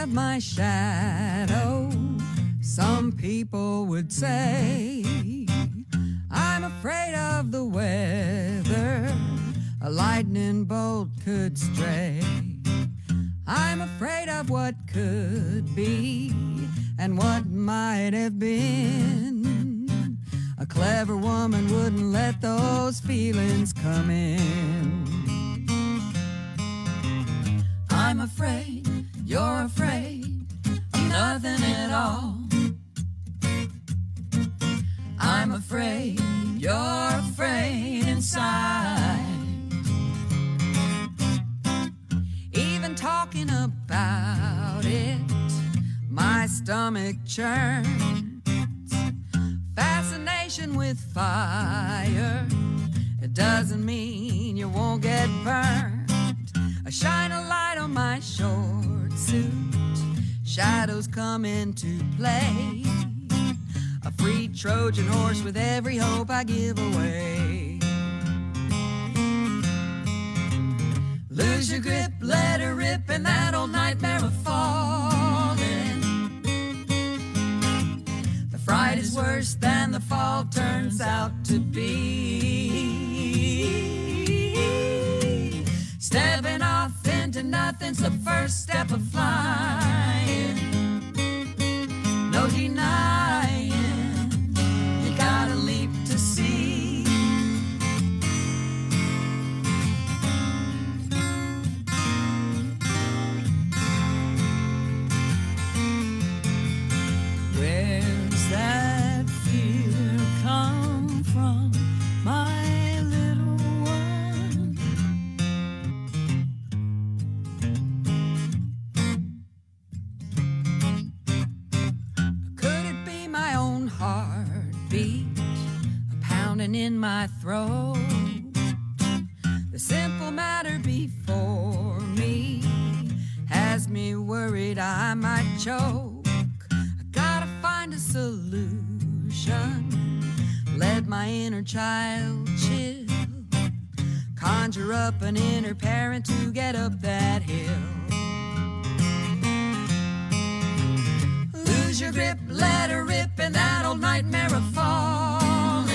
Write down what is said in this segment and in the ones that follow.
of my shadow, some people would say. I'm afraid of the weather, a lightning bolt could stray. I'm afraid of what could be and what might have been. A clever woman wouldn't let those feelings come in. I'm afraid, you're afraid of nothing at all. I'm afraid, you're afraid inside. Even talking about it, my stomach churns. Fascination with fire, it doesn't mean you won't get burned. I shine a light on my short suit, shadows come into play. A free Trojan horse with every hope I give away. Lose your grip, let her rip, and that old nightmare of falling. The fright is worse than the fall turns out to be. Stepping off into nothing's the first step of flying. No denying, you gotta leap to see. my throat. The simple matter before me has me worried I might choke. I gotta find a solution. Let my inner child chill. Conjure up an inner parent to get up that hill. Lose your grip, let her rip in that old nightmare of falling.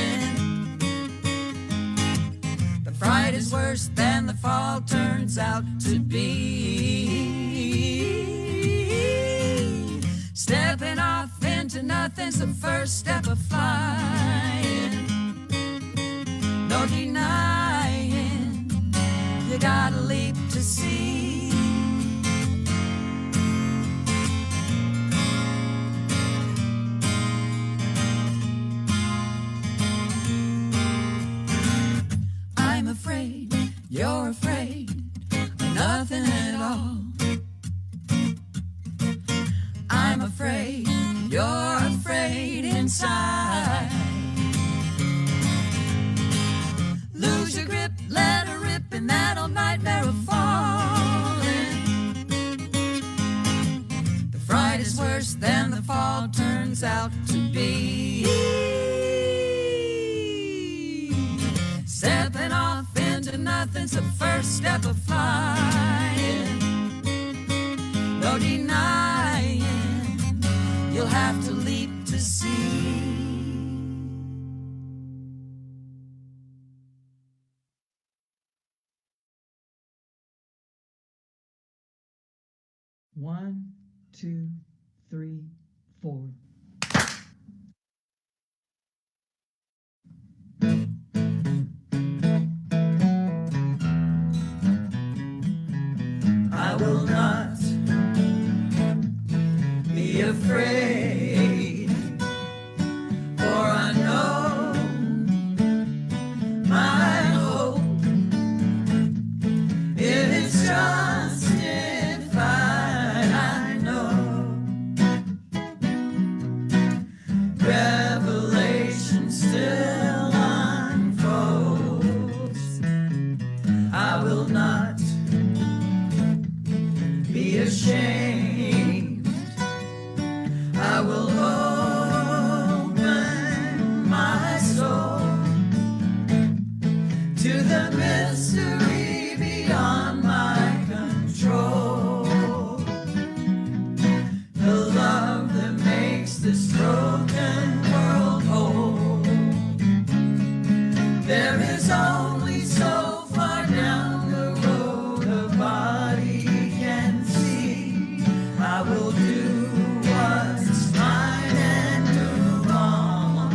The fright is worse than the fall turns out to be. Stepping off into nothing's the first step of flying. No denying, you gotta leap to see. I'm afraid, you're afraid of nothing at all. I'm afraid, you're afraid inside. Lose your grip, let her rip in that old nightmare of falling. The fright is worse than the fall turns out to be. Stepping off into nothing's the first step of flying. No denying, you'll have to leap to see. One, two, three, four. I will not be afraid, for I know my hope, it is justified, I know. Revelation still unfolds. I will not be ashamed. I will open my soul to the mystery beyond my control. The love that makes this broken world whole. There is only so far down the road a body can see. I will do what's mine and move on,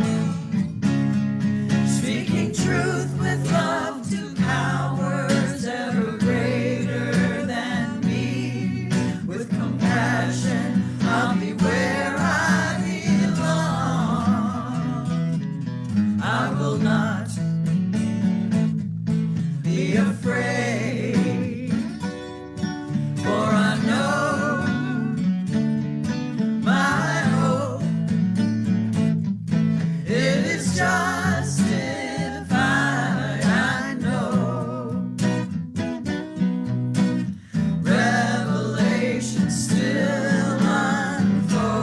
speaking truth with love to powers ever greater than me. With compassion, I'll be where I belong. I will not be afraid, for I know my hope, it is justified, I know. Revelation still unfolds.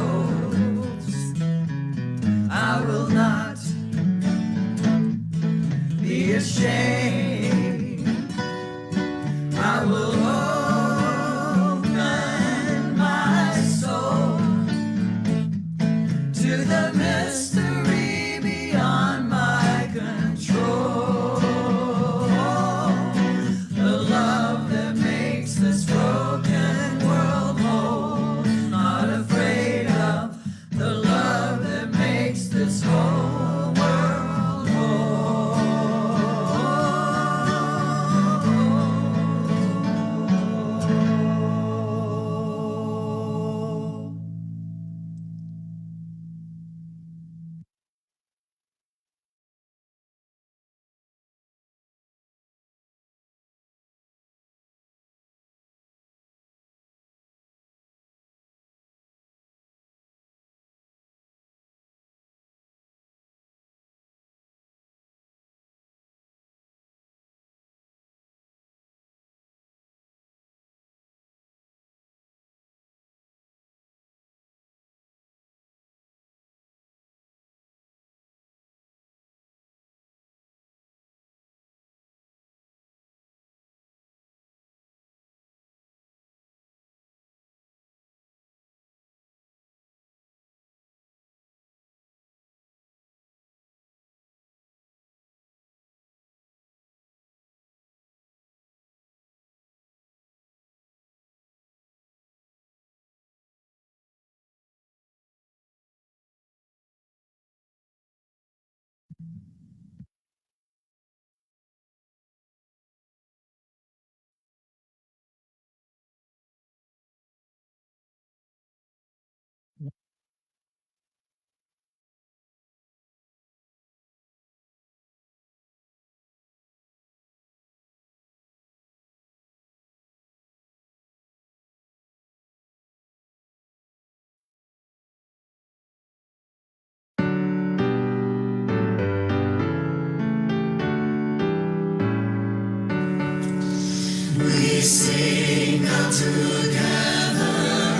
I will not be ashamed. I will open my soul to the mystery beyond my control. The love that makes this broken world whole. Not afraid of the love that makes this whole world whole. We sing out together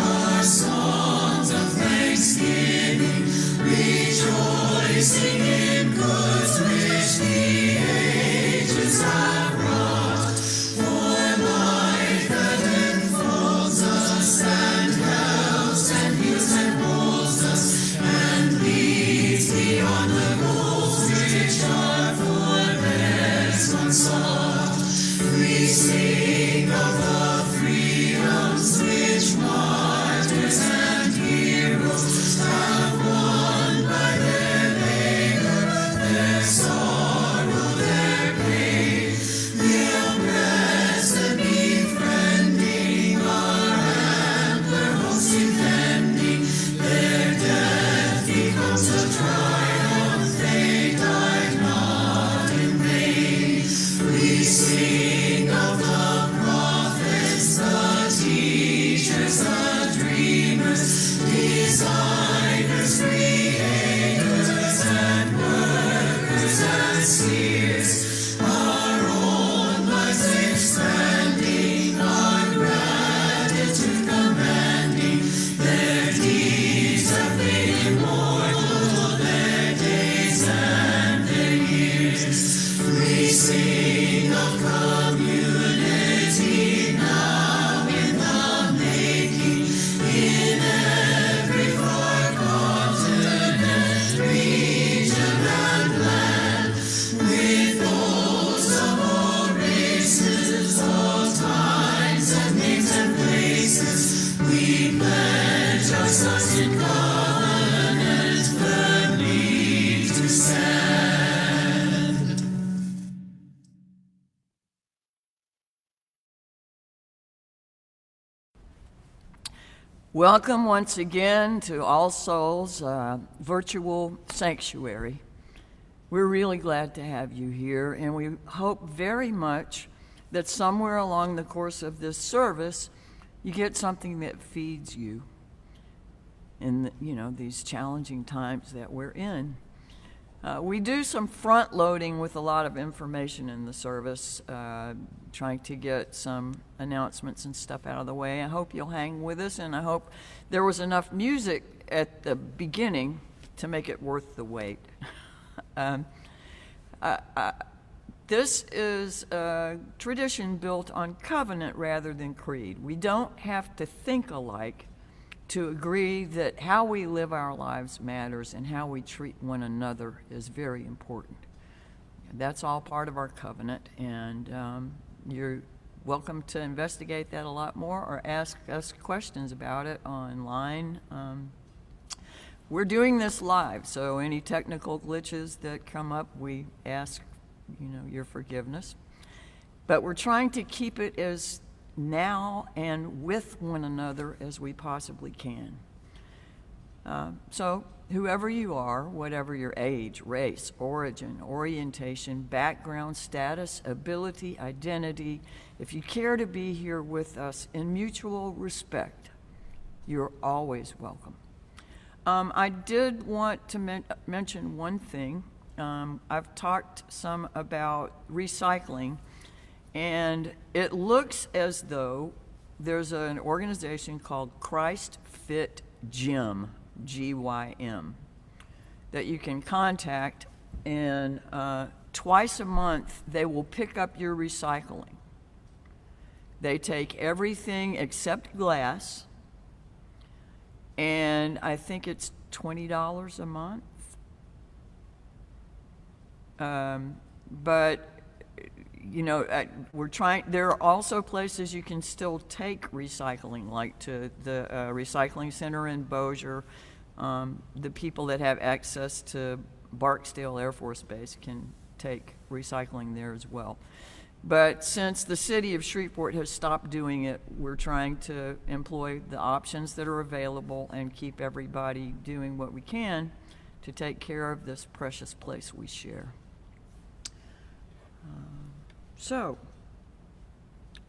our songs of thanksgiving, rejoicing in goods which the ages have wrought. For life that enfolds us and helps and heals and holds us and leads beyond the goals which are for theirs once sought. We sing of the freedoms which martyrs and heroes have won by their labor, their sorrow, their pain. The oppressed befriending, our ampler hopes defending, their death becomes a triumph, they died not in vain. We sing of the prophets, the teachers, the dreamers, designers, creators, and workers and seers, our own lives expanding, our gratitude commanding. Their deeds have made immortal their days and their years. We sing of community now in the making, in every far continent, region, and land, with those of all races, all times and names and places. We pledge ourselves in covenant firmly to stand. Welcome once again to All Souls Virtual Sanctuary. We're really glad to have you here, and we hope very much that somewhere along the course of this service, you get something that feeds you in these challenging times that we're in. We do some front loading with a lot of information in the service, trying to get some announcements and stuff out of the way. I hope you'll hang with us, and I hope there was enough music at the beginning to make it worth the wait. This is a tradition built on covenant rather than creed. We don't have to think alike to agree that how we live our lives matters and how we treat one another is very important. That's all part of our covenant, and you're welcome to investigate that a lot more or ask us questions about it online. We're doing this live, so any technical glitches that come up, we ask your forgiveness. But we're trying to keep it as now and with one another as we possibly can. So whoever you are, whatever your age, race, origin, orientation, background, status, ability, identity, if you care to be here with us in mutual respect, you're always welcome. I did want to mention one thing. I've talked some about recycling, and it looks as though there's an organization called Christ Fit Gym, GYM, that you can contact, and twice a month they will pick up your recycling. They take everything except glass, and I think it's $20 a month. But we're trying. There are also places you can still take recycling, like to the recycling center in Bossier. The people that have access to Barksdale Air Force Base can take recycling there as well. But since the city of Shreveport has stopped doing it, we're trying to employ the options that are available and keep everybody doing what we can to take care of this precious place we share. So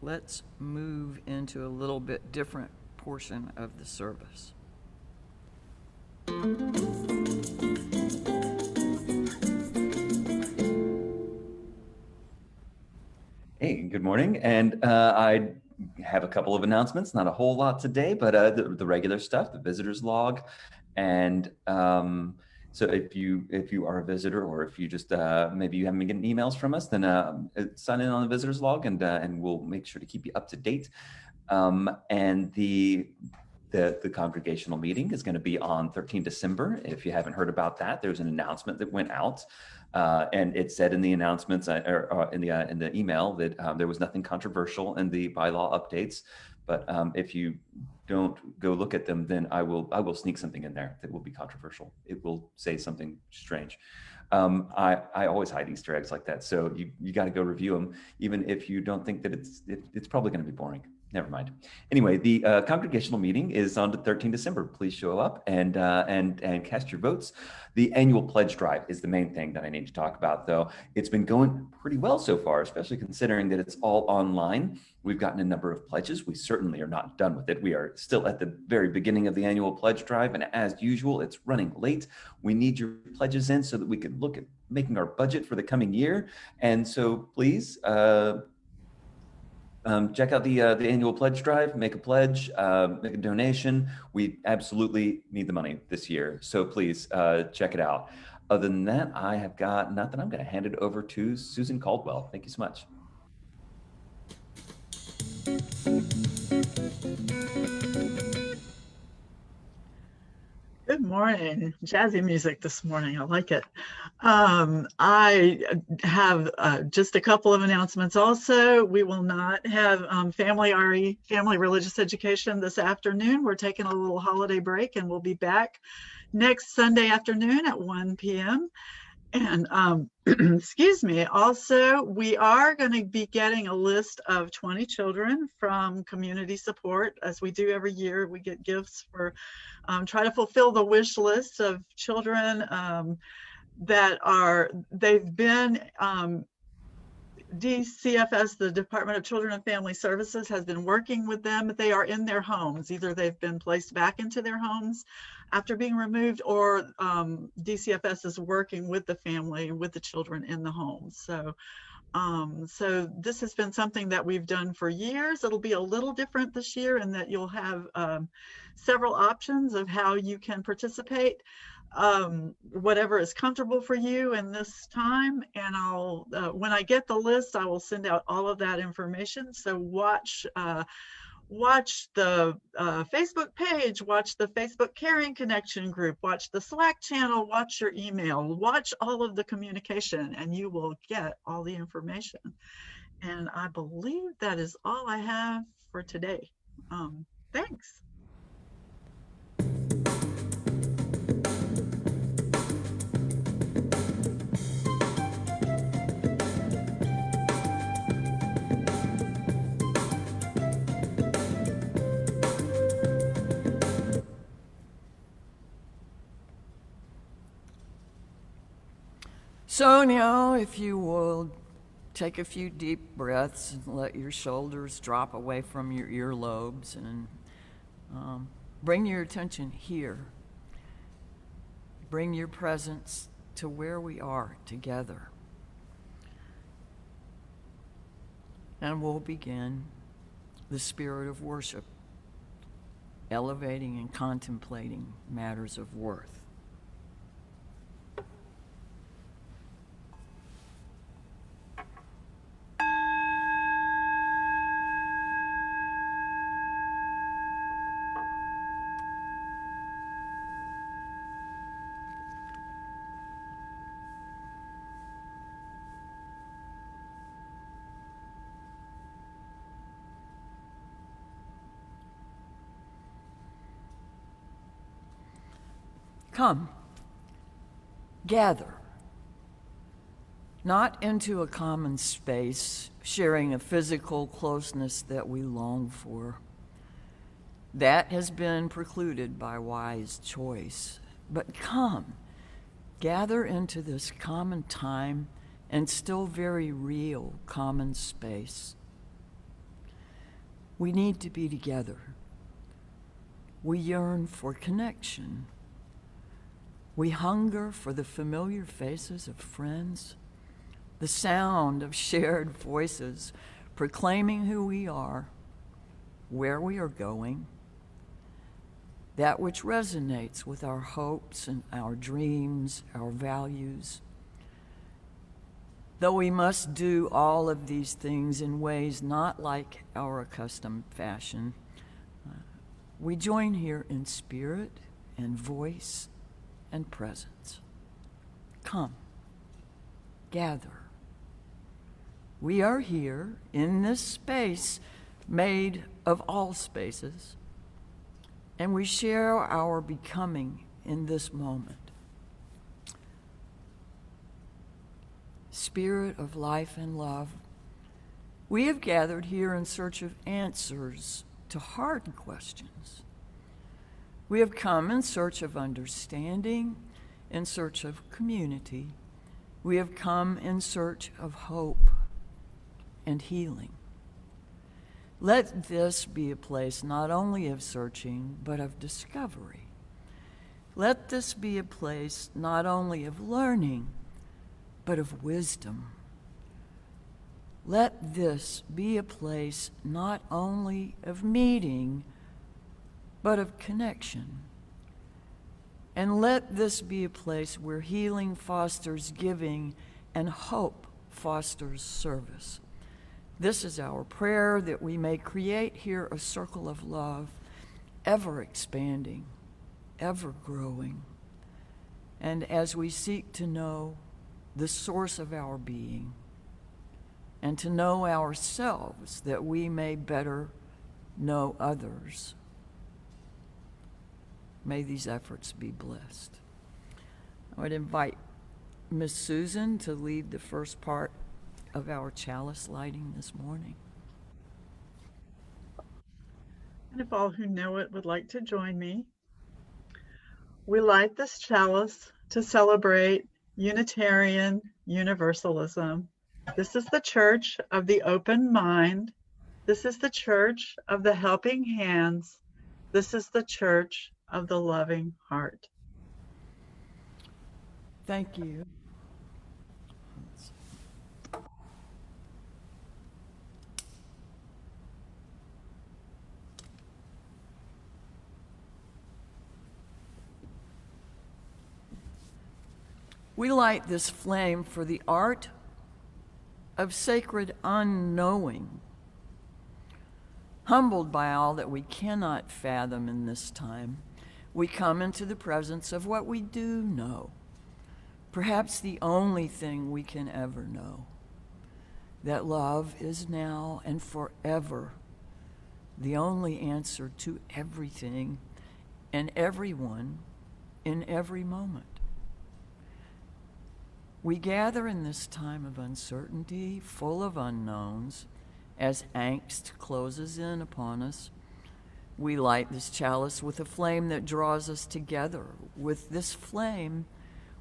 let's move into a little bit different portion of the service. Hey, good morning. And I have a couple of announcements, not a whole lot today, but the regular stuff, the visitors log. And so if you are a visitor, or if you just maybe you haven't been getting emails from us, then sign in on the visitors log, and we'll make sure to keep you up to date. And the congregational meeting is going to be on 13 December. If you haven't heard about that, there's an announcement that went out. And it said in the announcements or in the email that there was nothing controversial in the bylaw updates. But if you don't go look at them, then I will sneak something in there that will be controversial. It will say something strange. I always hide Easter eggs like that, so you got to go review them, even if you don't think that it's probably going to be boring. Never mind. Anyway, the congregational meeting is on the 13 December. Please show up and cast your votes. The annual pledge drive is the main thing that I need to talk about, though. It's been going pretty well so far, especially considering that it's all online. We've gotten a number of pledges. We certainly are not done with it. We are still at the very beginning of the annual pledge drive, and as usual, it's running late. We need your pledges in so that we can look at making our budget for the coming year. And so please, check out the annual pledge drive, make a pledge, make a donation. We absolutely need the money this year. So please check it out. Other than that, I have got nothing. I'm going to hand it over to Susan Caldwell. Thank you so much. Good morning. Jazzy music this morning. I like it. I have just a couple of announcements also. We will not have family religious education this afternoon. We're taking a little holiday break, and we'll be back next Sunday afternoon at 1 p.m. And excuse me, also, we are going to be getting a list of 20 children from community support. As we do every year, we get gifts for try to fulfill the wish list of children they've been DCFS, the Department of Children and Family Services, has been working with them. They are in their homes. Either they've been placed back into their homes after being removed, or DCFS is working with the family, with the children in the home. So this has been something that we've done for years. It'll be a little different this year in that you'll have several options of how you can participate. Whatever is comfortable for you in this time, and I'll when I get the list, I will send out all of that information. So watch the Facebook page, watch the Facebook Caring Connection group, watch the Slack channel, watch your email, watch all of the communication, and you will get all the information. And I believe that is all I have for today. Thanks. So now, if you will take a few deep breaths and let your shoulders drop away from your earlobes, and bring your attention here. Bring your presence to where we are together. And we'll begin the spirit of worship, elevating and contemplating matters of worth. Come, gather, not into a common space, sharing a physical closeness that we long for. That has been precluded by wise choice. But come, gather into this common time and still very real common space. We need to be together. We yearn for connection. We hunger for the familiar faces of friends, the sound of shared voices proclaiming who we are, where we are going, that which resonates with our hopes and our dreams, our values. Though we must do all of these things in ways not like our accustomed fashion, we join here in spirit and voice and presence. Come, gather. We are here in this space made of all spaces, and we share our becoming in this moment. Spirit of life and love, we have gathered here in search of answers to hard questions. We have come in search of understanding, in search of community. We have come in search of hope and healing. Let this be a place not only of searching, but of discovery. Let this be a place not only of learning, but of wisdom. Let this be a place not only of meeting, but of connection. And let this be a place where healing fosters giving and hope fosters service. This is our prayer, that we may create here a circle of love, ever expanding, ever growing. And as we seek to know the source of our being and to know ourselves, that we may better know others, may these efforts be blessed. I would invite Miss Susan to lead the first part of our chalice lighting this morning. And if all who know it would like to join me, we light this chalice to celebrate Unitarian Universalism. This is the church of the open mind. This is the church of the helping hands. This is the church of the loving heart. Thank you. We light this flame for the art of sacred unknowing. Humbled by all that we cannot fathom in this time, we come into the presence of what we do know, perhaps the only thing we can ever know, that love is now and forever the only answer to everything and everyone in every moment. We gather in this time of uncertainty, full of unknowns, as angst closes in upon us. We light this chalice with a flame that draws us together. With this flame,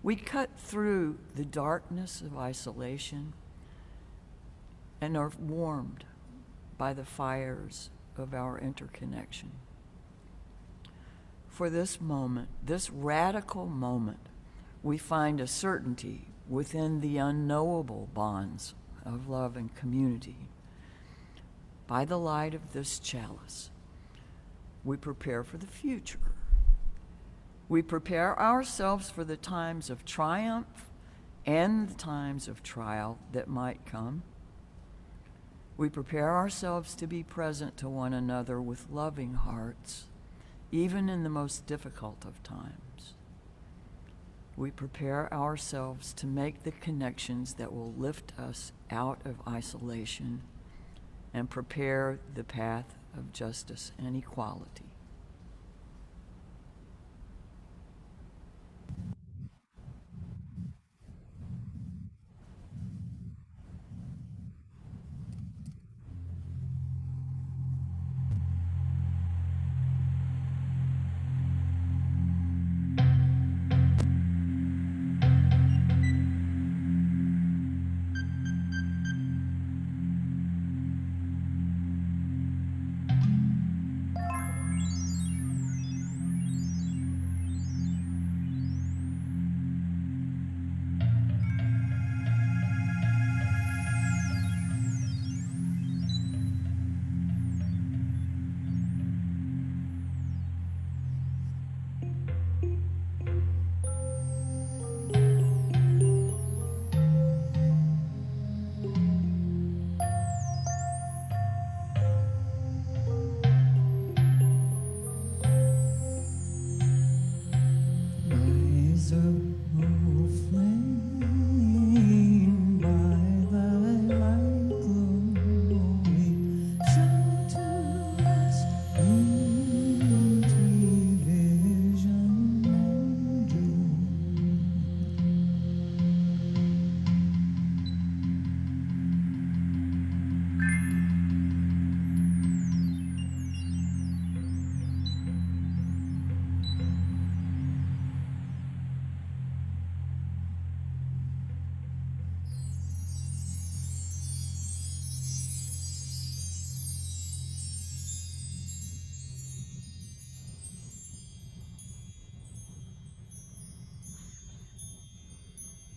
we cut through the darkness of isolation and are warmed by the fires of our interconnection. For this moment, this radical moment, we find a certainty within the unknowable bonds of love and community. By the light of this chalice, we prepare for the future. We prepare ourselves for the times of triumph and the times of trial that might come. We prepare ourselves to be present to one another with loving hearts, even in the most difficult of times. We prepare ourselves to make the connections that will lift us out of isolation and prepare the path of justice and equality.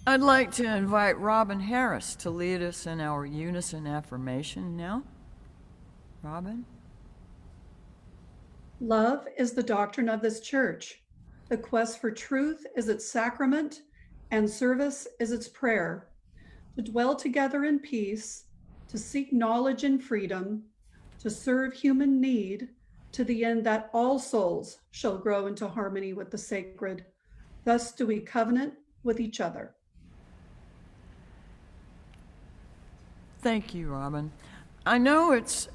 I'd like to invite Robin Harris to lead us in our unison affirmation now. Robin? Love is the doctrine of this church. The quest for truth is its sacrament, and service is its prayer. To dwell together in peace, to seek knowledge and freedom, to serve human need, to the end that all souls shall grow into harmony with the sacred. Thus do we covenant with each other. Thank you, Robin. I know it's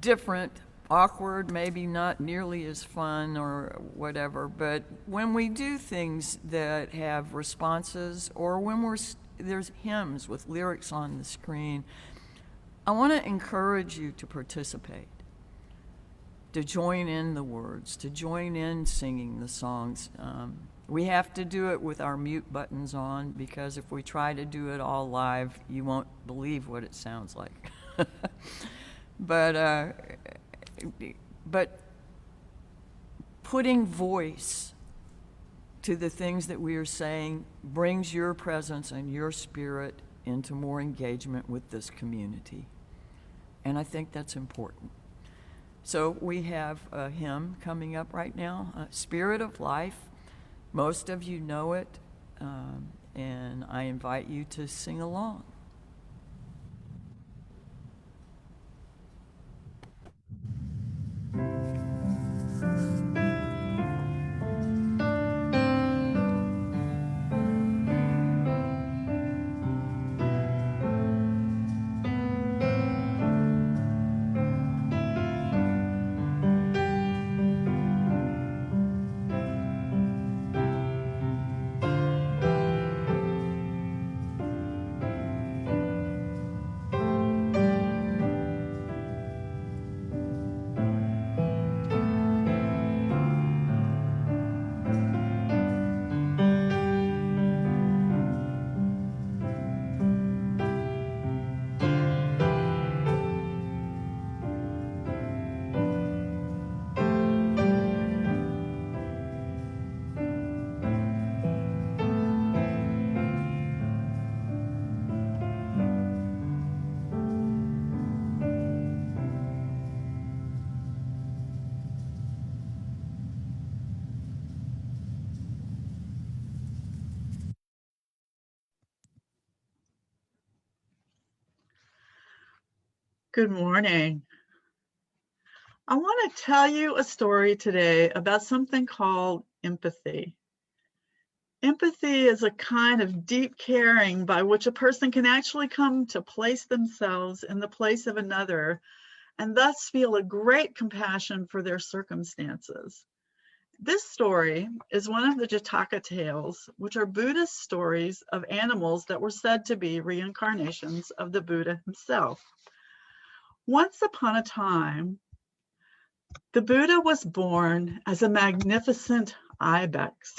different, awkward, maybe not nearly as fun or whatever, but when we do things that have responses, or when there's hymns with lyrics on the screen, I want to encourage you to participate, to join in the words, to join in singing the songs. We have to do it with our mute buttons on, because if we try to do it all live, you won't believe what it sounds like. But putting voice to the things that we are saying brings your presence and your spirit into more engagement with this community. And I think that's important. So we have a hymn coming up right now, Spirit of Life. Most of you know it, and I invite you to sing along. Good morning. I want to tell you a story today about something called empathy. Empathy is a kind of deep caring by which a person can actually come to place themselves in the place of another, and thus feel a great compassion for their circumstances. This story is one of the Jataka tales, which are Buddhist stories of animals that were said to be reincarnations of the Buddha himself. Once upon a time, the Buddha was born as a magnificent ibex.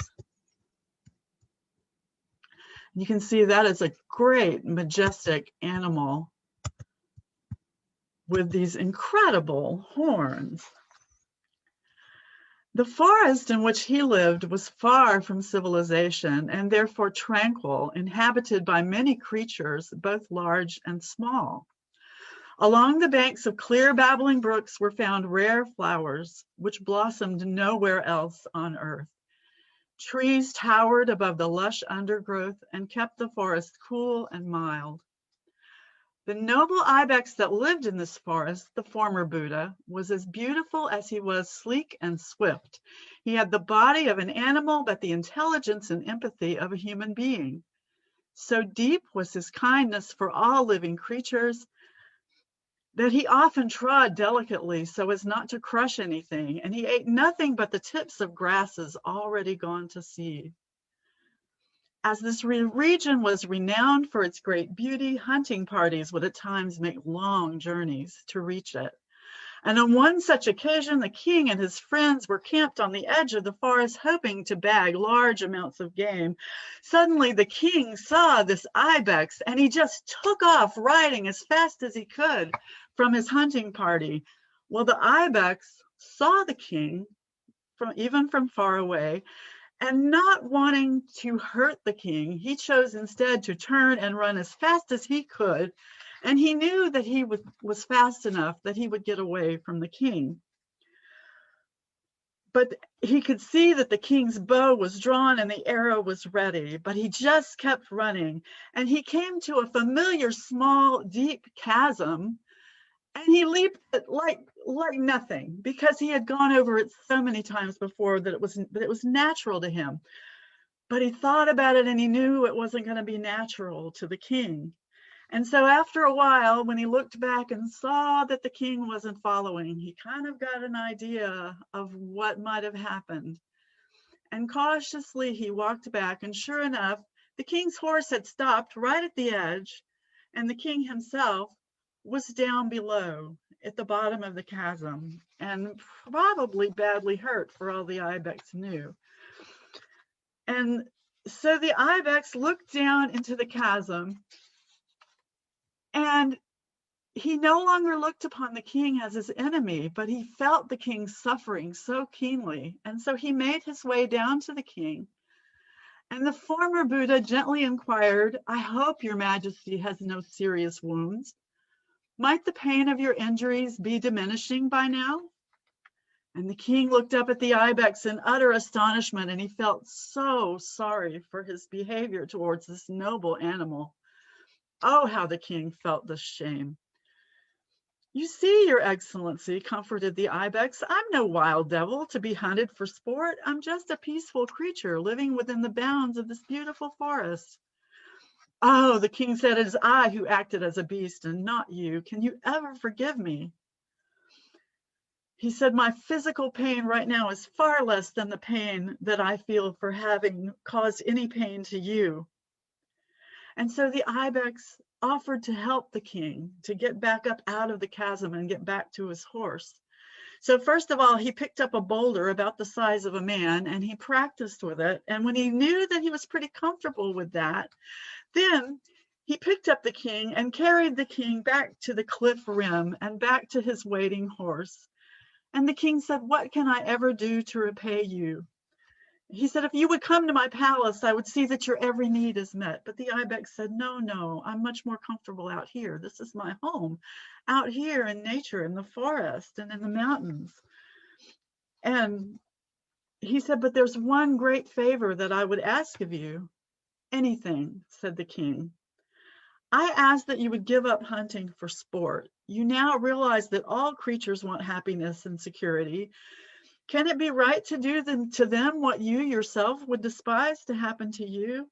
You can see that as a great, majestic animal with these incredible horns. The forest in which he lived was far from civilization and therefore tranquil, inhabited by many creatures, both large and small. Along the banks of clear babbling brooks were found rare flowers, which blossomed nowhere else on earth. Trees towered above the lush undergrowth and kept the forest cool and mild. The noble ibex that lived in this forest, the former Buddha, was as beautiful as he was sleek and swift. He had the body of an animal, but the intelligence and empathy of a human being. So deep was his kindness for all living creatures that he often trod delicately so as not to crush anything, and he ate nothing but the tips of grasses already gone to seed. As this region was renowned for its great beauty, hunting parties would at times make long journeys to reach it. And on one such occasion, the king and his friends were camped on the edge of the forest, hoping to bag large amounts of game. Suddenly, the king saw this ibex, and he just took off riding as fast as he could from his hunting party. Well, the ibex saw the king even from far away, And not wanting to hurt the king, he chose instead to turn and run as fast as he could. And he knew that he was fast enough that he would get away from the king. But he could see that the king's bow was drawn and the arrow was ready, but he just kept running. And he came to a familiar, small, deep chasm, and he leaped it like nothing, because he had gone over it so many times before that it was natural to him. But he thought about it and he knew it wasn't going to be natural to the king. And so after a while, when he looked back and saw that the king wasn't following, he kind of got an idea of what might have happened. And cautiously he walked back, and sure enough, the king's horse had stopped right at the edge, and the king himself was down below at the bottom of the chasm, and probably badly hurt, for all the ibex knew. And so the ibex looked down into the chasm, and he no longer looked upon the king as his enemy, but he felt the king's suffering so keenly. And so he made his way down to the king. And the former Buddha gently inquired, "I hope your majesty has no serious wounds. Might the pain of your injuries be diminishing by now?" And the king looked up at the ibex in utter astonishment, and he felt so sorry for his behavior towards this noble animal. Oh, how the king felt the shame. "You see, your excellency," comforted the ibex, "I'm no wild devil to be hunted for sport. I'm just a peaceful creature living within the bounds of this beautiful forest." "Oh," the king said, "it is I who acted as a beast and not you. Can you ever forgive me?" He said, "My physical pain right now is far less than the pain that I feel for having caused any pain to you." And so the ibex offered to help the king to get back up out of the chasm and get back to his horse. So first of all, he picked up a boulder about the size of a man, and he practiced with it. And when he knew that he was pretty comfortable with that, then he picked up the king and carried the king back to the cliff rim and back to his waiting horse. And the king said, "What can I ever do to repay you?" He said, "If you would come to my palace, I would see that your every need is met." But the ibex said, "No, I'm much more comfortable out here. This is my home, out here in nature, in the forest and in the mountains." And he said, "But there's one great favor that I would ask of you." "Anything," said the king. "I ask that you would give up hunting for sport. You now realize that all creatures want happiness and security. Can it be right to do to them what you yourself would despise to happen to you?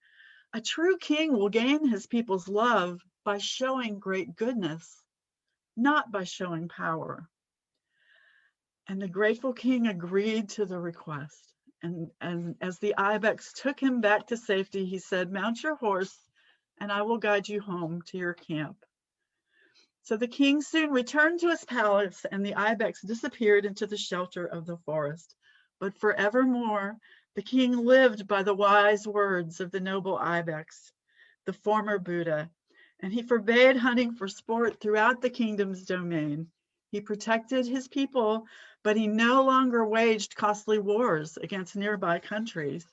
A true king will gain his people's love by showing great goodness, not by showing power." And the grateful king agreed to the request. And as the ibex took him back to safety, he said, "Mount your horse, and I will guide you home to your camp." So the king soon returned to his palace, and the ibex disappeared into the shelter of the forest. But forevermore, the king lived by the wise words of the noble ibex, the former Buddha, and he forbade hunting for sport throughout the kingdom's domain. He protected his people, but he no longer waged costly wars against nearby countries.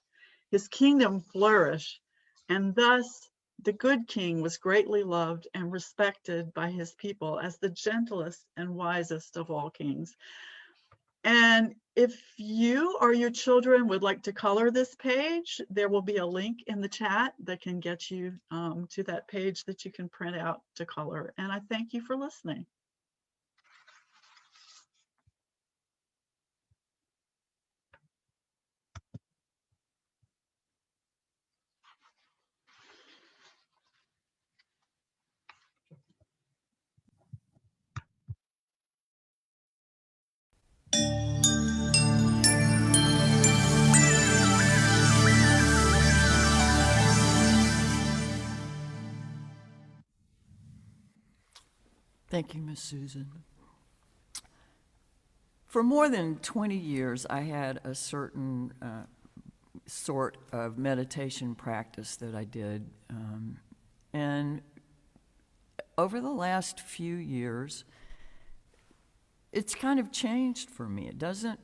His kingdom flourished, and thus the good king was greatly loved and respected by his people as the gentlest and wisest of all kings. And if you or your children would like to color this page, there will be a link in the chat that can get you to that page that you can print out to color. And I thank you for listening. Thank you, Miss Susan. For more than 20 years, I had a certain sort of meditation practice that I did. And over the last few years, it's kind of changed for me. It doesn't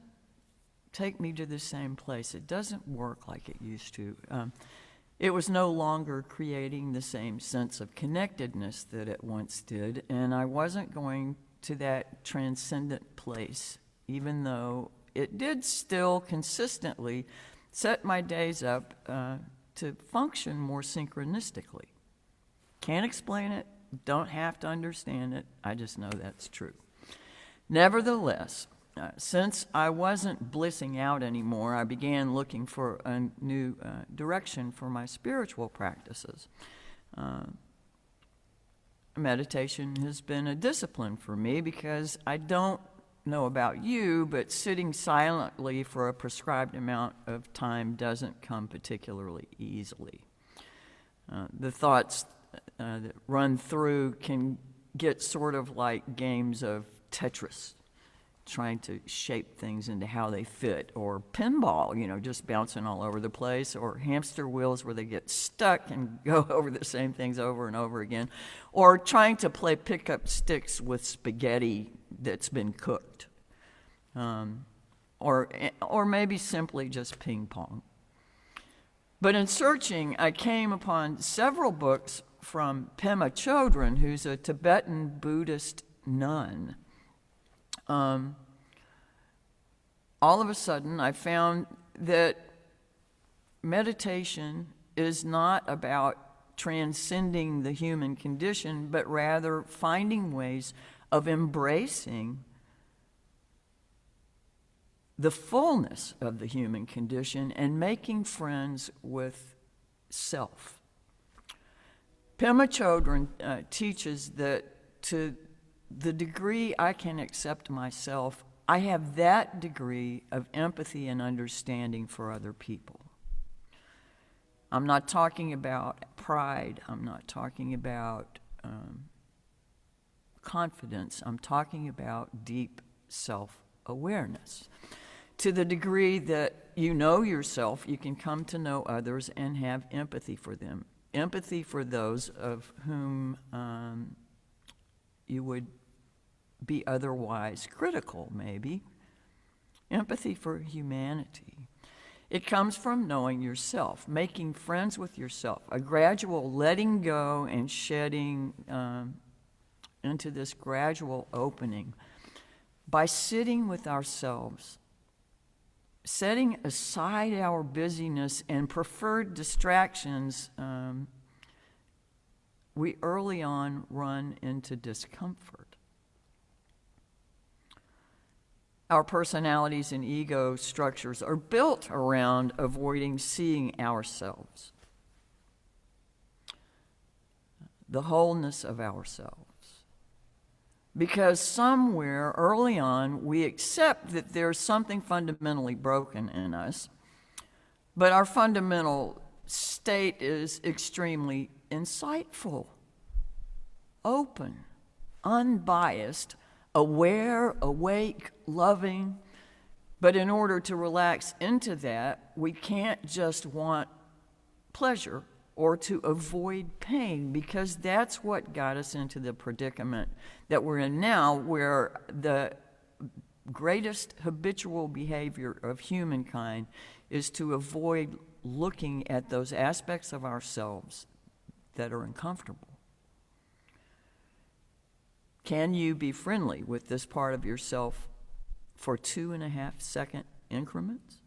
take me to the same place. It doesn't work like it used to. It was no longer creating the same sense of connectedness that it once did, and I wasn't going to that transcendent place, even though it did still consistently set my days up to function more synchronistically. Can't explain it, don't have to understand it, I just know that's true. Nevertheless, since I wasn't blissing out anymore, I began looking for a new direction for my spiritual practices. Meditation has been a discipline for me because I don't know about you, but sitting silently for a prescribed amount of time doesn't come particularly easily. The thoughts that run through can get sort of like games of Tetris, trying to shape things into how they fit, or pinball, just bouncing all over the place, or hamster wheels where they get stuck and go over the same things over and over again, or trying to play pickup sticks with spaghetti that's been cooked, or maybe simply just ping pong. But in searching, I came upon several books from Pema Chodron, who's a Tibetan Buddhist nun. All of a sudden, I found that meditation is not about transcending the human condition, but rather finding ways of embracing the fullness of the human condition and making friends with self. Pema Chodron teaches that to the degree I can accept myself, I have that degree of empathy and understanding for other people. I'm not talking about pride. I'm not talking about confidence. I'm talking about deep self-awareness. To the degree that you know yourself, you can come to know others and have empathy for them. Empathy for those of whom you would be otherwise critical, maybe. Empathy for humanity. It comes from knowing yourself, making friends with yourself, a gradual letting go and shedding into this gradual opening by sitting with ourselves, setting aside our busyness and preferred distractions. We early on run into discomfort. Our personalities and ego structures are built around avoiding seeing ourselves, the wholeness of ourselves. Because somewhere early on we accept that there's something fundamentally broken in us, but our fundamental state is extremely insightful, open, unbiased, aware, awake, loving. But in order to relax into that, we can't just want pleasure or to avoid pain, because that's what got us into the predicament that we're in now, where the greatest habitual behavior of humankind is to avoid looking at those aspects of ourselves that are uncomfortable. Can you be friendly with this part of yourself for 2.5-second increments?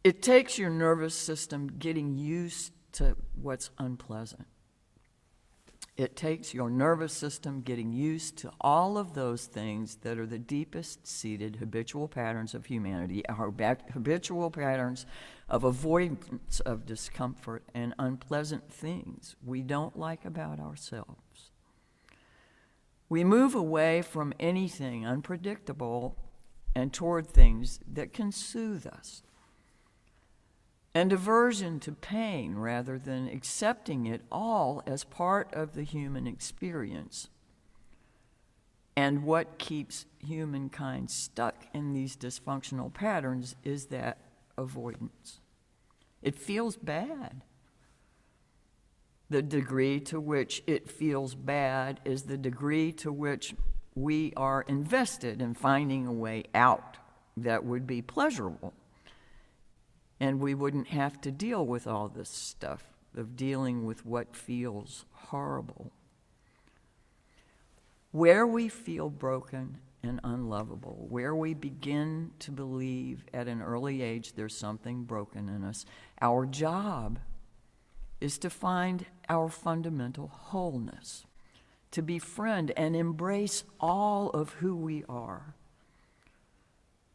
It takes your nervous system getting used to what's unpleasant. It takes your nervous system getting used to all of those things that are the deepest seated habitual patterns of humanity, our habitual patterns of avoidance of discomfort and unpleasant things we don't like about ourselves. We move away from anything unpredictable and toward things that can soothe us. And aversion to pain rather than accepting it all as part of the human experience. And what keeps humankind stuck in these dysfunctional patterns is that avoidance. It feels bad. The degree to which it feels bad is the degree to which we are invested in finding a way out that would be pleasurable. And we wouldn't have to deal with all this stuff of dealing with what feels horrible. Where we feel broken and unlovable, where we begin to believe at an early age there's something broken in us, our job is to find our fundamental wholeness, to befriend and embrace all of who we are,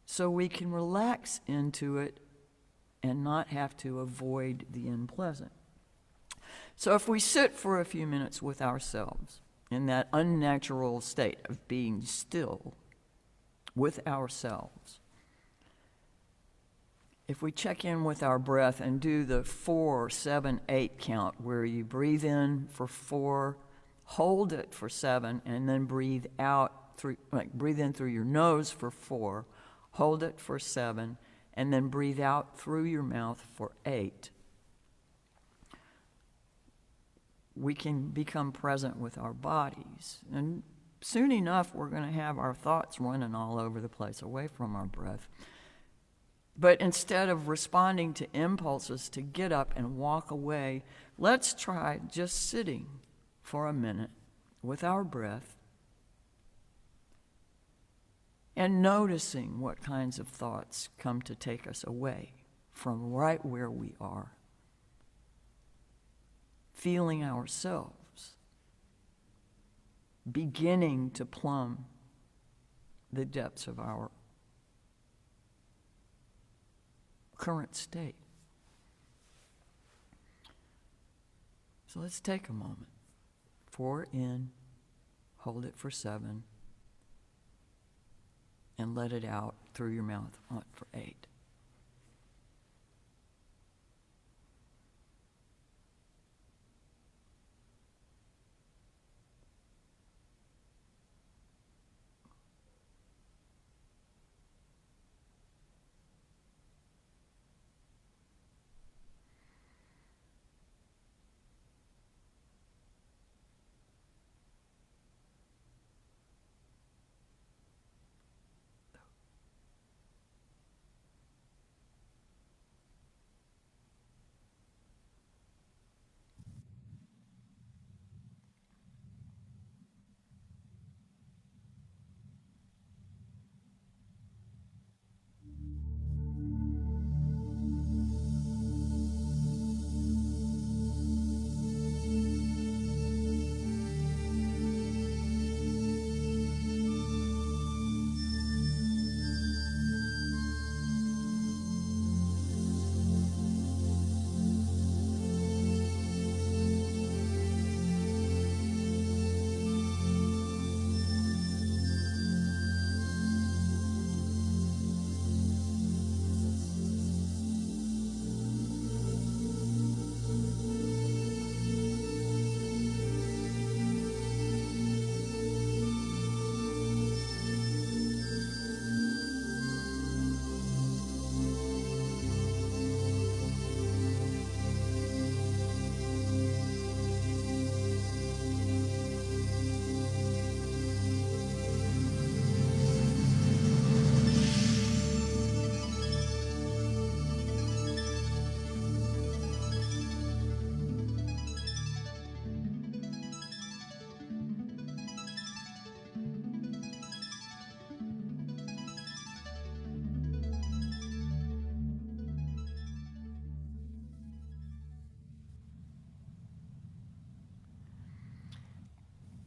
so we can relax into it and not have to avoid the unpleasant. So if we sit for a few minutes with ourselves in that unnatural state of being still with ourselves, if we check in with our breath and do the 4, 7, 8 count, where you breathe in for 4, hold it for 7, and then breathe out through, breathe in through your nose for 4, hold it for 7, and then breathe out through your mouth for 8. We can become present with our bodies. And soon enough, we're going to have our thoughts running all over the place away from our breath. But instead of responding to impulses to get up and walk away, let's try just sitting for a minute with our breath and noticing what kinds of thoughts come to take us away from right where we are, feeling ourselves beginning to plumb the depths of our current state. So let's take a moment. 4 in, hold it for 7, and let it out through your mouth for 8.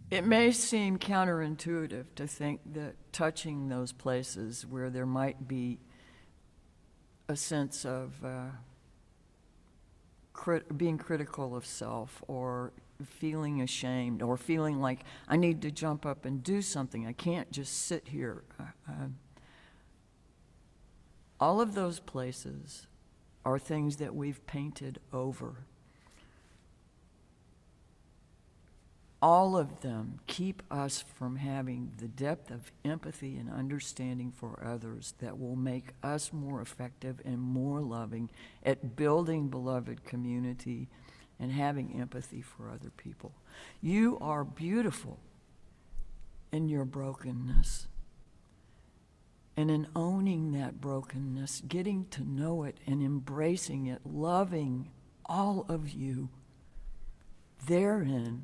It may seem counterintuitive to think that touching those places where there might be a sense of being critical of self, or feeling ashamed, or feeling like I need to jump up and do something. I can't just sit here. All of those places are things that we've painted over. All of them keep us from having the depth of empathy and understanding for others that will make us more effective and more loving at building beloved community and having empathy for other people. You are beautiful. in your brokenness. And in owning that brokenness, getting to know it and embracing it, loving all of you, therein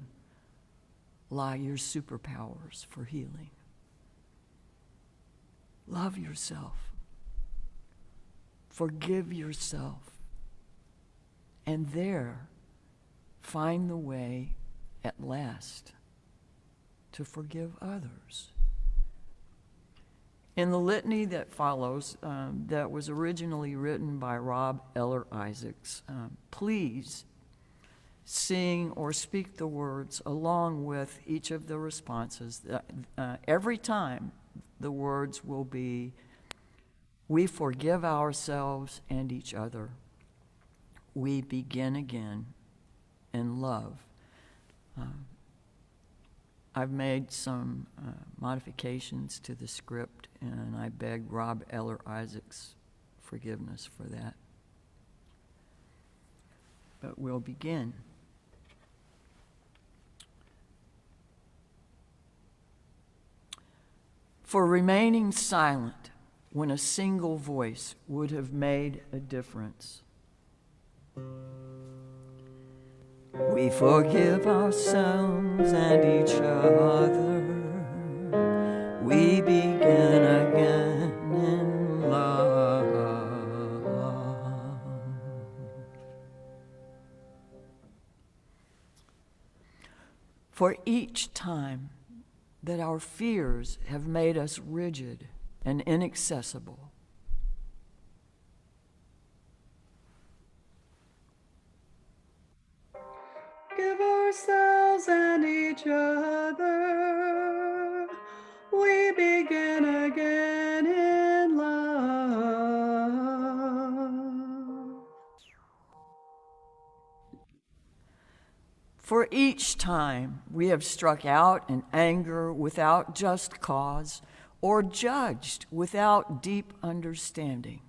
lie your superpowers for healing. Love yourself. Forgive yourself. And there, find the way at last to forgive others. In the litany that follows, that was originally written by Rob Eller Isaacs, please sing or speak the words along with each of the responses. Every time the words will be, we forgive ourselves and each other. We begin again in love. I've made some modifications to the script, and I beg Rob Eller Isaacs' forgiveness for that. But we'll begin. For remaining silent when a single voice would have made a difference. We forgive ourselves and each other. We begin again in love. For each time that our fears have made us rigid and inaccessible, Give ourselves and each other. We begin again in love. for each time we have struck out in anger without just cause or judged without deep understanding.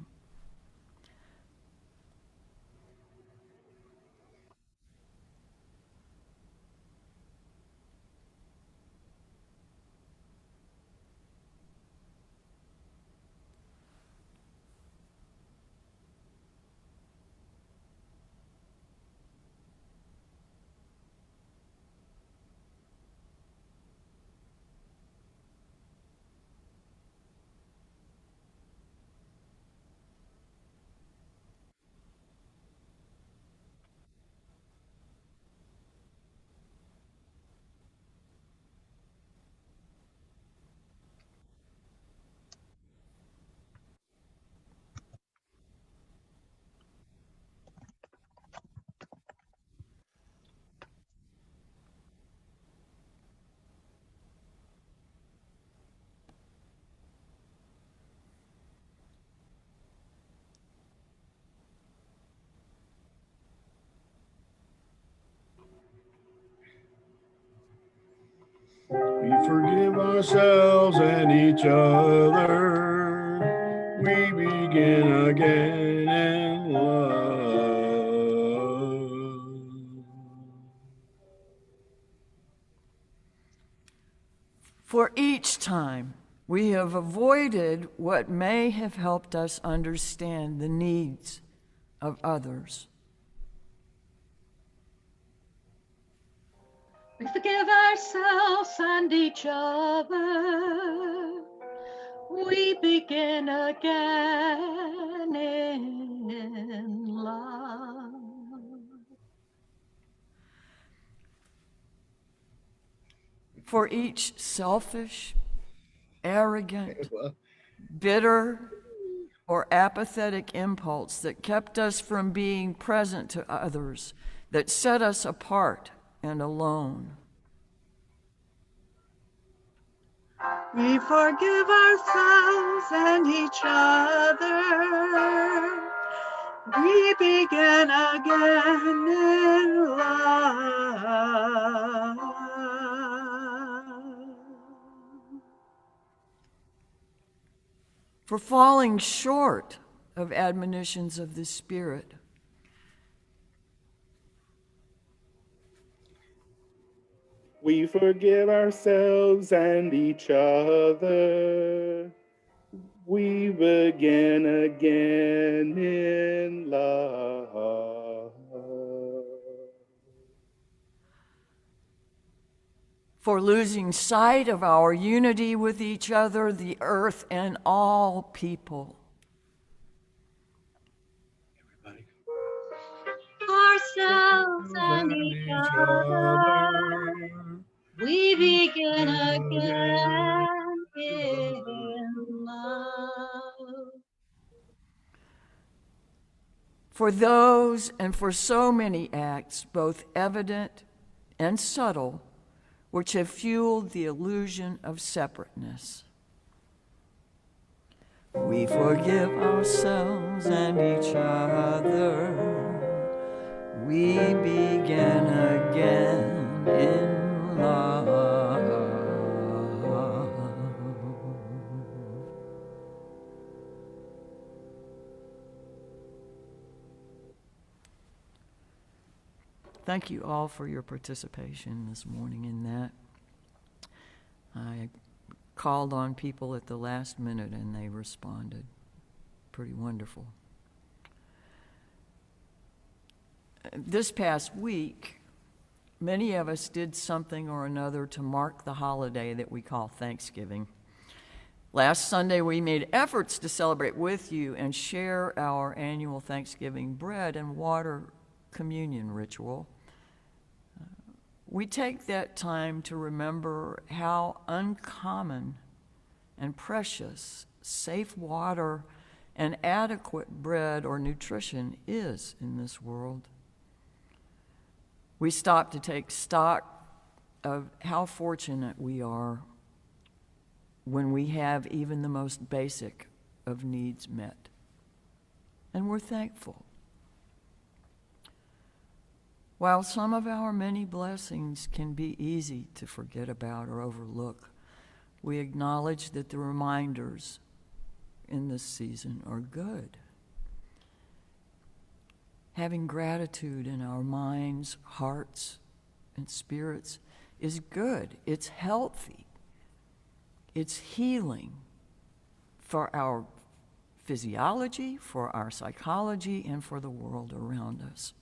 We forgive ourselves and each other. We begin again in love. For each time we have avoided what may have helped us understand the needs of others. We forgive ourselves and each other. We begin again in love. For each selfish, arrogant, bitter, or apathetic impulse that kept us from being present to others, that set us apart and alone. We forgive ourselves and each other. We begin again in love. For falling short of admonitions of the Spirit. We forgive ourselves and each other. We begin again in love. For losing sight of our unity with each other, the earth, and all people. Ourselves and each other, we begin again in love. For those and for so many acts, both evident and subtle, which have fueled the illusion of separateness. We forgive ourselves and each other. We begin again in love. Thank you all for your participation this morning in that. I called on people at the last minute and they responded. Pretty wonderful. This past week, many of us did something or another to mark the holiday that we call Thanksgiving. Last Sunday, we made efforts to celebrate with you and share our annual Thanksgiving bread and water communion ritual. We take that time to remember how uncommon and precious safe water and adequate bread or nutrition is in this world. We stop to take stock of how fortunate we are when we have even the most basic of needs met. And we're thankful. While some of our many blessings can be easy to forget about or overlook, we acknowledge that the reminders in this season are good. Having gratitude in our minds, hearts, and spirits is good. It's healthy. It's healing for our physiology, for our psychology, and for the world around us,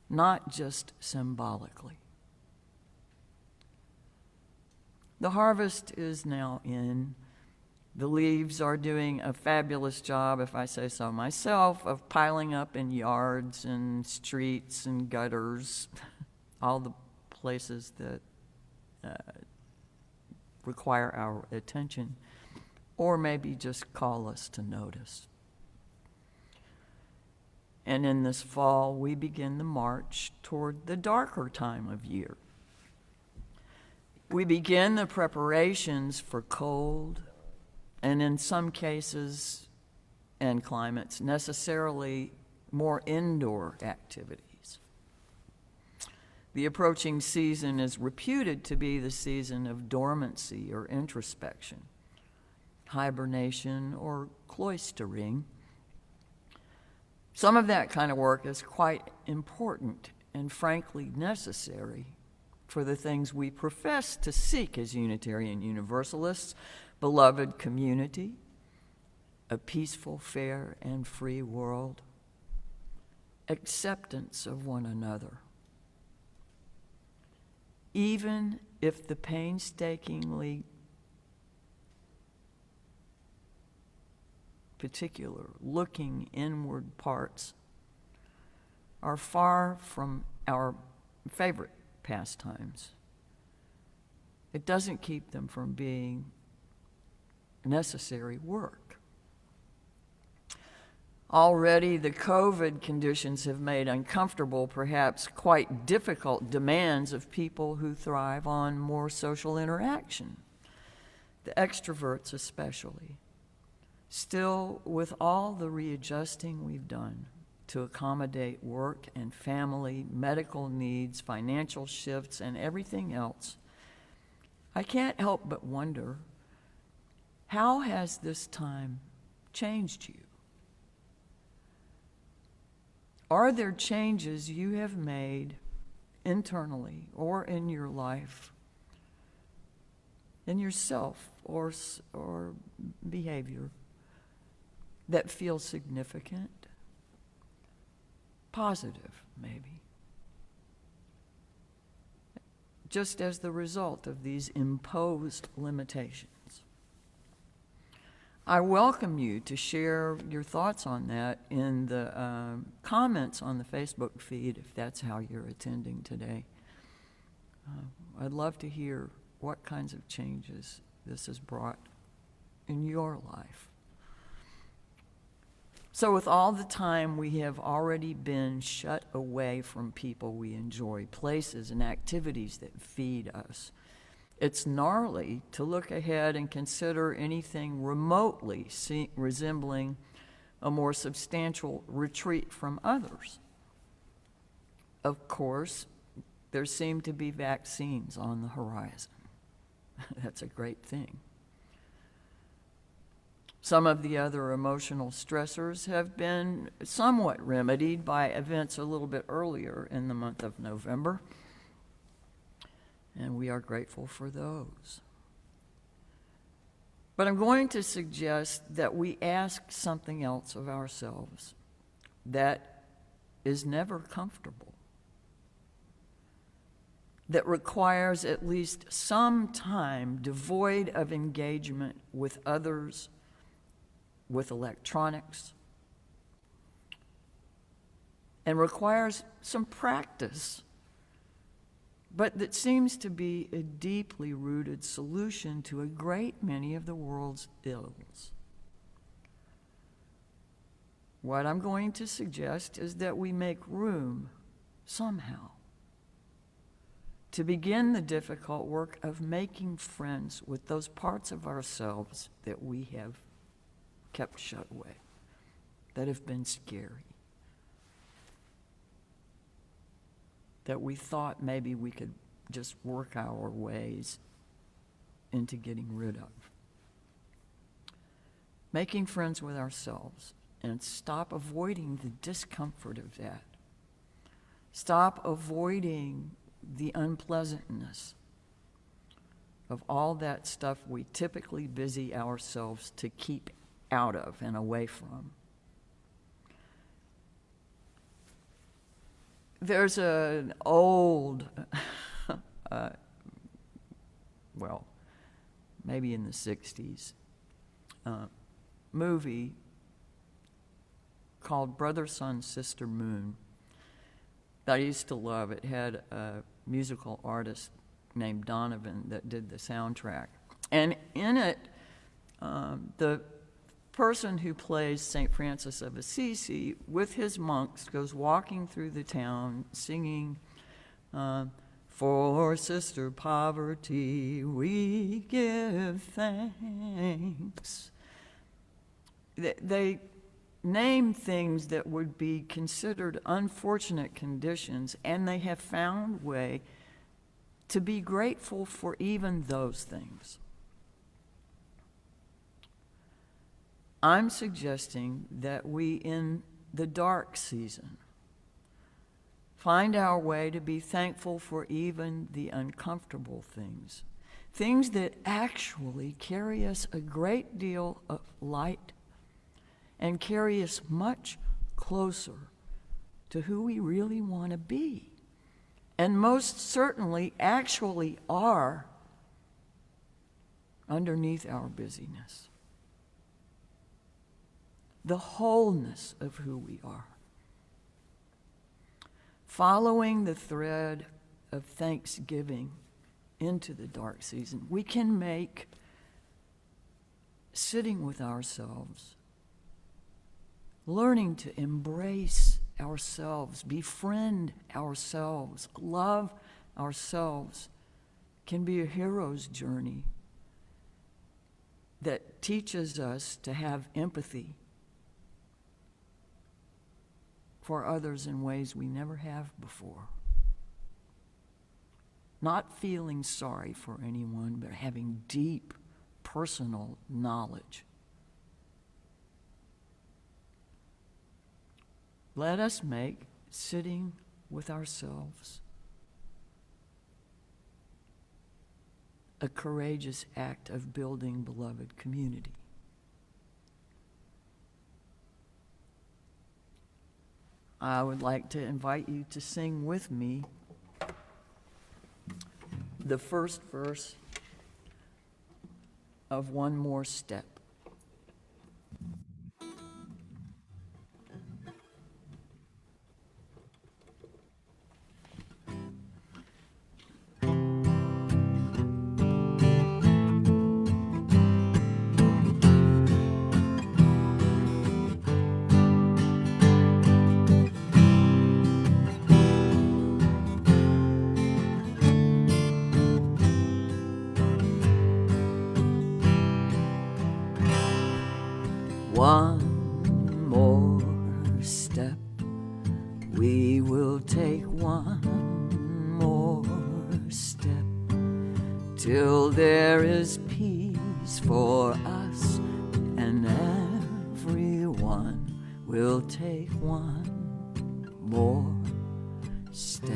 not just symbolically. The harvest is now in. The leaves are doing a fabulous job, if I say so myself, of piling up in yards and streets and gutters, all the places that require our attention, or maybe just call us to notice. And in this fall, we begin the march toward the darker time of year. We begin the preparations for cold, and in some cases and climates, necessarily more indoor activities. The approaching season is reputed to be the season of dormancy or introspection, hibernation or cloistering. Some of that kind of work is quite important and frankly necessary for the things we profess to seek as Unitarian Universalists: beloved community, a peaceful, fair, and free world, acceptance of one another. Even if the painstakingly particular looking inward parts are far from our favorite pastimes, it doesn't keep them from being necessary work. Already the COVID conditions have made uncomfortable, perhaps quite difficult demands of people who thrive on more social interaction, the extroverts especially. Still, with all the readjusting we've done to accommodate work and family, medical needs, financial shifts, and everything else, I can't help but wonder, how has this time changed you? Are there changes you have made internally or in your life in yourself or behavior that feels significant, positive maybe, just as the result of these imposed limitations. I welcome you to share your thoughts on that in the comments on the Facebook feed if that's how you're attending today. I'd love to hear what kinds of changes this has brought in your life. So with all the time we have already been shut away from people we enjoy, places and activities that feed us, it's gnarly to look ahead and consider anything remotely resembling a more substantial retreat from others. Of course, there seem to be vaccines on the horizon. That's a great thing. Some of the other emotional stressors have been somewhat remedied by events a little bit earlier in the month of November, and we are grateful for those. But I'm going to suggest that we ask something else of ourselves that is never comfortable, that requires at least some time devoid of engagement with others, with electronics, and requires some practice, but that seems to be a deeply rooted solution to a great many of the world's ills. What I'm going to suggest is that we make room, somehow, to begin the difficult work of making friends with those parts of ourselves that we have kept shut away, that have been scary, that we thought maybe we could just work our ways into getting rid of. Making friends with ourselves and stop avoiding the discomfort of that. Stop avoiding the unpleasantness of all that stuff we typically busy ourselves to keep out of and away from. There's an old, well, maybe in the 60s, movie called Brother, Sun, Sister, Moon that I used to love. It had a musical artist named Donovan that did the soundtrack. And in it, the person who plays St. Francis of Assisi with his monks goes walking through the town singing, "For Sister Poverty we give thanks." They name things that would be considered unfortunate conditions, and they have found a way to be grateful for even those things. I'm suggesting that we, in the dark season, find our way to be thankful for even the uncomfortable things, things that actually carry us a great deal of light and carry us much closer to who we really want to be, and most certainly actually are underneath our busyness. The wholeness of who we are. Following the thread of thanksgiving into the dark season, we can make sitting with ourselves, learning to embrace ourselves, befriend ourselves, love ourselves, can be a hero's journey that teaches us to have empathy for others in ways we never have before. Not feeling sorry for anyone, but having deep personal knowledge. Let us make sitting with ourselves a courageous act of building beloved community. I would like to invite you to sing with me the first verse of One More Step. One more step, we will take one more step, till there is peace for us, and everyone will take one more step.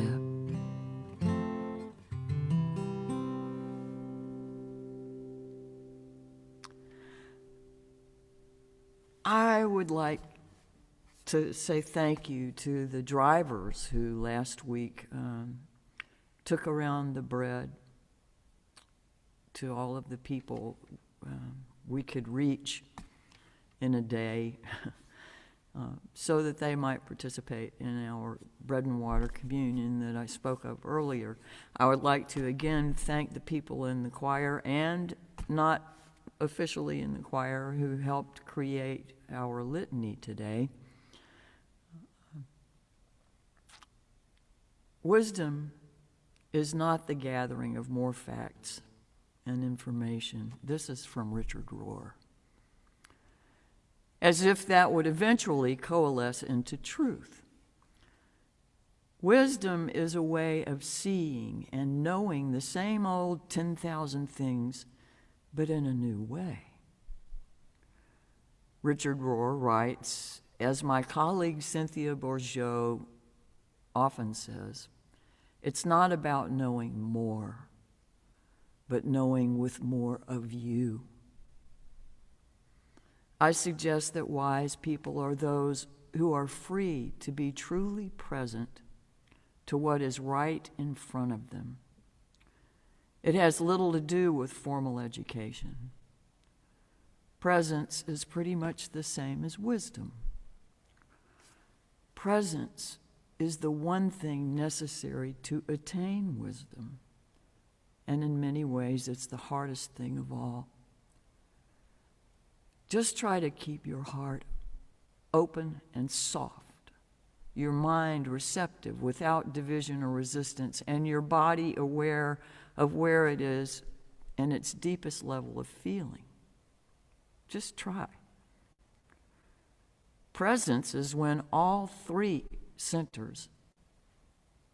I would like to say thank you to the drivers who last week took around the bread to all of the people we could reach in a day so that they might participate in our bread and water communion that I spoke of earlier. I would like to again thank the people in the choir and not officially in the choir who helped create our litany today. Wisdom is not the gathering of more facts and information. This is from Richard Rohr. As if that would eventually coalesce into truth. Wisdom is a way of seeing and knowing the same old 10,000 things, but in a new way. Richard Rohr writes, as my colleague Cynthia Bourgeot often says, it's not about knowing more, but knowing with more of you. I suggest that wise people are those who are free to be truly present to what is right in front of them. It has little to do with formal education. Presence is pretty much the same as wisdom. Presence is the one thing necessary to attain wisdom, and in many ways it's the hardest thing of all. Just try to keep your heart open and soft, your mind receptive without division or resistance, and your body aware of where it is and its deepest level of feeling. Just try. Presence is when all three centers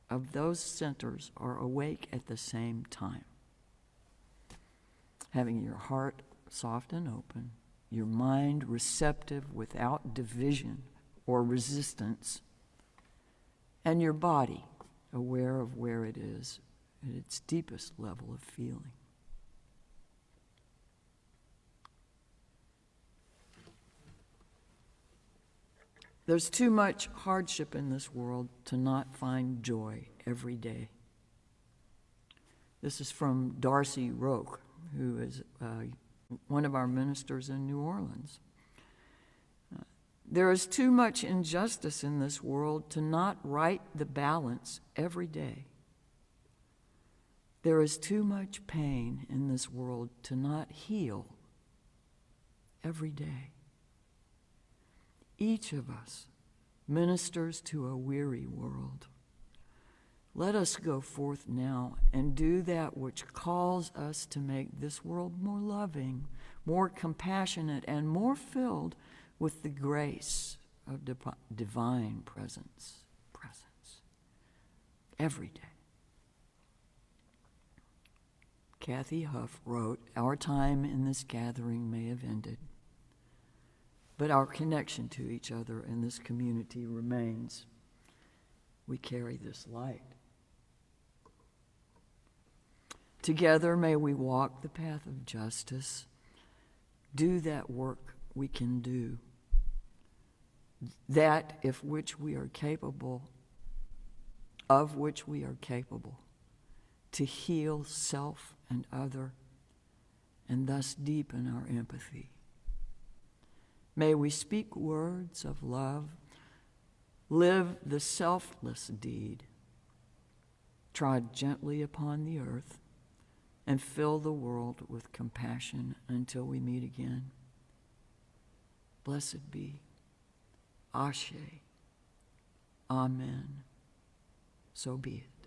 of those centers are awake at the same time. Having your heart soft and open, your mind receptive without division or resistance, and your body aware of where it is at its deepest level of feeling. There's too much hardship in this world to not find joy every day. This is from Darcy Roque, who is one of our ministers in New Orleans. There is too much injustice in this world to not right the balance every day. There is too much pain in this world to not heal every day. Each of us ministers to a weary world. Let us go forth now and do that which calls us to make this world more loving, more compassionate, and more filled with the grace of divine presence every day. Kathy Huff wrote, "Our time in this gathering may have ended, but our connection to each other in this community remains. We carry this light." Together may we walk the path of justice, do that work we can do, that of which we are capable, to heal self and other, and thus deepen our empathy. May we speak words of love, live the selfless deed, trod gently upon the earth, and fill the world with compassion until we meet again. Blessed be. Ashe. Amen. So be it.